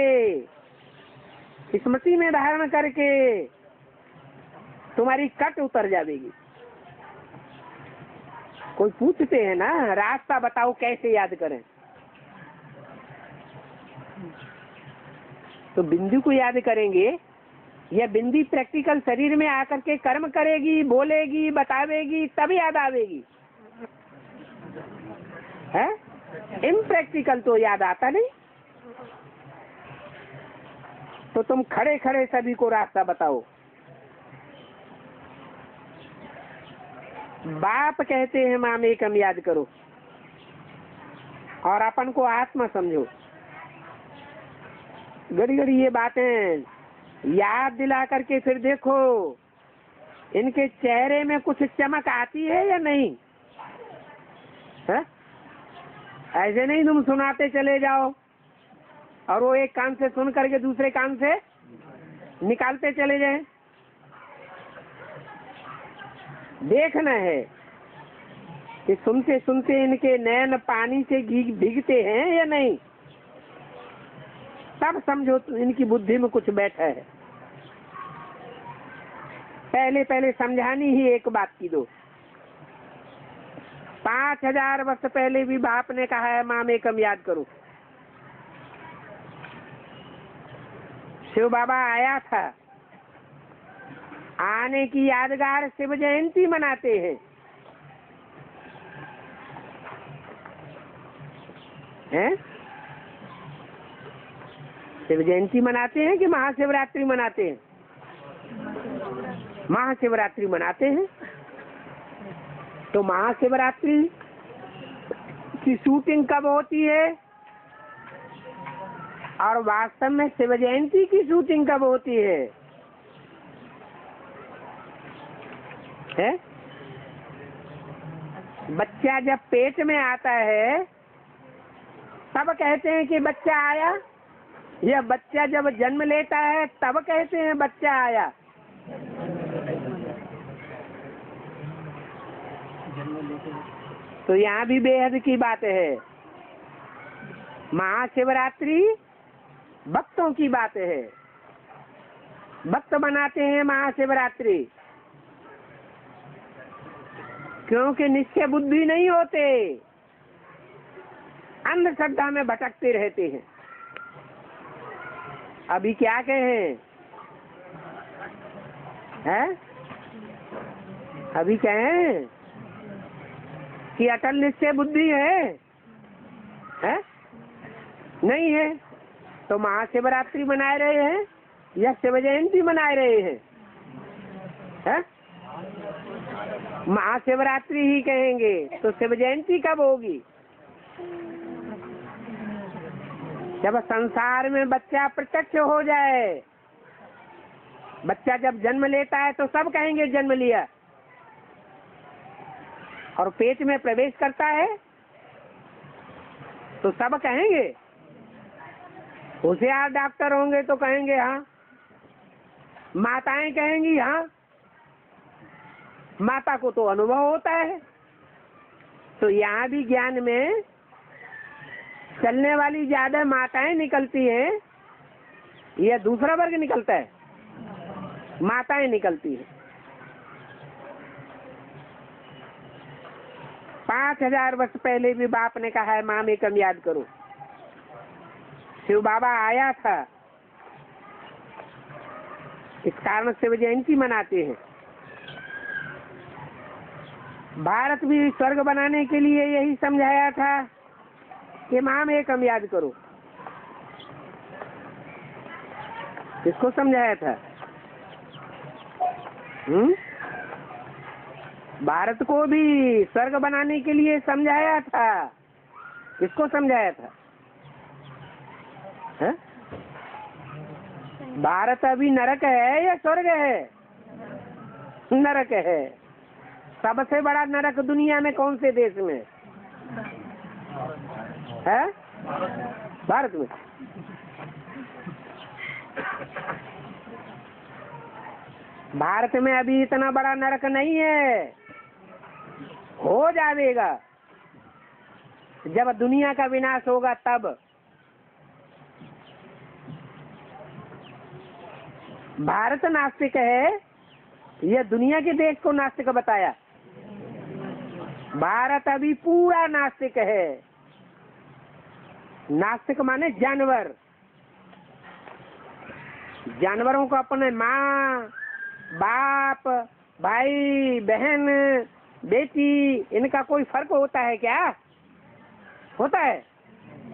स्मृति में धारण करके तुम्हारी कट उतर जाएगी। कोई पूछते हैं ना, रास्ता बताओ कैसे याद करें, तो बिंदु को याद करेंगे। यह बिंदी प्रैक्टिकल शरीर में आकर के कर्म करेगी, बोलेगी, बतावेगी, तब याद आवेगी। है? इम्प्रैक्टिकल तो याद आता नहीं। तो तुम खड़े खड़े सभी को रास्ता बताओ। बाप कहते हैं माम एकम याद करो, और अपन को आत्मा समझो। घड़ी घड़ी ये बातें याद दिला करके फिर देखो इनके चेहरे में कुछ चमक आती है या नहीं है? ऐसे नहीं तुम सुनाते चले जाओ और वो एक कान से सुन करके दूसरे कान से निकालते चले जाएं। देखना है कि सुनते सुनते इनके नैन पानी से भीगते हैं या नहीं, तब समझो इनकी बुद्धि में कुछ बैठा है। पहले पहले समझानी ही एक बात की दो। 5000 वर्ष पहले भी बाप ने कहा है माम एकम याद करो। शिव बाबा आया था, आने की यादगार शिव जयंती मनाते हैं। हैं? शिव जयंती मनाते हैं कि महाशिवरात्रि मनाते हैं? महाशिवरात्रि मनाते हैं। तो महाशिवरात्रि की शूटिंग कब होती है और वास्तव में शिव जयंती की शूटिंग कब होती है? बच्चा जब पेट में आता है तब कहते हैं कि बच्चा आया, या बच्चा जब जन्म लेता है तब कहते हैं बच्चा आया? तो यहाँ भी बेहद की बात है। महाशिवरात्रि भक्तों की बात है, भक्त मनाते हैं महाशिवरात्रि, क्योंकि निश्चय बुद्धि नहीं होते, अंधश्रद्धा में भटकते रहते हैं। अभी क्या कहें? हैं? अभी कहें कि अटल निश्चय बुद्धि है? नहीं है। तो महाशिवरात्रि मना रहे हैं या शिव जयंती मना रहे हैं? महाशिवरात्रि ही कहेंगे तो शिव जयंती कब होगी? जब संसार में बच्चा प्रत्यक्ष हो जाए। बच्चा जब जन्म लेता है तो सब कहेंगे जन्म लिया, और पेट में प्रवेश करता है तो सब कहेंगे। होशियार डॉक्टर होंगे तो कहेंगे हाँ, माताएं कहेंगी हाँ, माता को तो अनुभव होता है। तो यहाँ भी ज्ञान में चलने वाली ज्यादा माताएं निकलती हैं या दूसरा वर्ग निकलता है? माताएं निकलती हैं। 5000 वर्ष पहले भी बाप ने कहा है माँ में कम याद करो। शिव बाबा आया था, इस कारण शिव जयंती मनाते हैं। भारत भी स्वर्ग बनाने के लिए यही समझाया था कि माँ में कम याद करो। किसको समझाया था? भारत को भी स्वर्ग बनाने के लिए समझाया था। किसको समझाया था? भारत अभी नरक है या स्वर्ग है? नरक है। सबसे बड़ा नरक दुनिया में कौन से देश में है? भारत में। भारत में अभी इतना बड़ा नरक नहीं है, हो जाएगा जब दुनिया का विनाश होगा तब। भारत नास्तिक है, यह दुनिया के देश को नास्तिक बताया। भारत अभी पूरा नास्तिक है। नास्तिक माने जानवर। जानवरों को अपने माँ, बाप, भाई, बहन, बेटी, इनका कोई फर्क होता है क्या? होता है?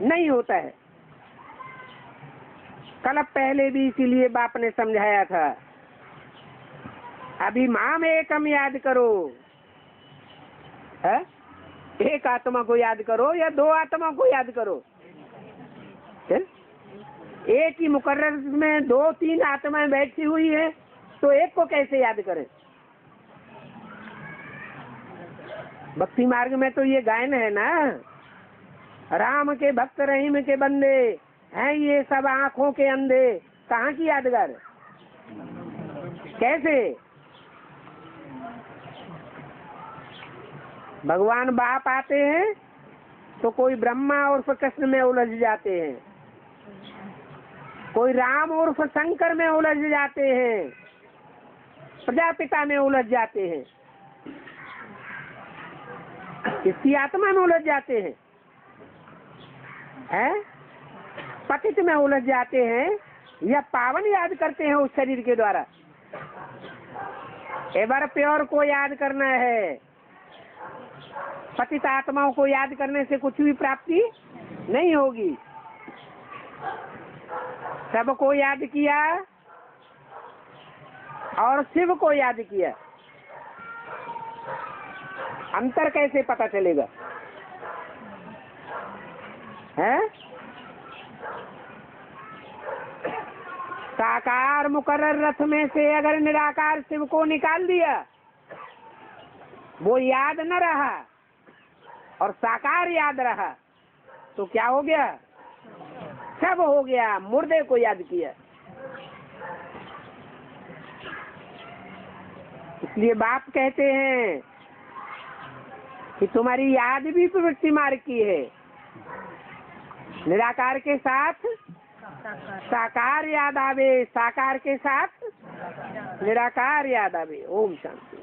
नहीं होता है। कल पहले भी इसीलिए बाप ने समझाया था, अभी माँ में कम याद करो। है? एक आत्मा को याद करो या दो आत्मा को याद करो? है? एक ही मुकर्रर में 2-3 आत्माएं बैठी हुई है तो एक को कैसे याद करें? भक्ति मार्ग में तो ये गायन है ना, राम के भक्त रहीम के बंदे हैं ये सब आंखों के अंधे। कहाँ की यादगार? कैसे? भगवान बाप आते हैं तो कोई ब्रह्मा उर्फ कृष्ण में उलझ जाते हैं, कोई राम उर्फ शंकर में उलझ जाते हैं, प्रजापिता में उलझ जाते हैं, किसकी आत्मा में उलझ जाते हैं? हैं? पतित में उलझ जाते हैं या पावन याद करते हैं उस शरीर के द्वारा? एवर प्योर को याद करना है। पतित आत्माओं को याद करने से कुछ भी प्राप्ति नहीं होगी। सबको याद किया और शिव को याद किया, अंतर कैसे पता चलेगा? है साकार मुकर्रर रथ में से अगर निराकार शिव को निकाल दिया, वो याद न रहा और साकार याद रहा, तो क्या हो गया? सब हो गया, मुर्दे को याद किया। इसलिए बाप कहते हैं कि तुम्हारी याद भी प्रवृत्ति मार्ग की है। निराकार के साथ साकार याद आवे, साकार के साथ निराकार याद आवे। ओम शांति।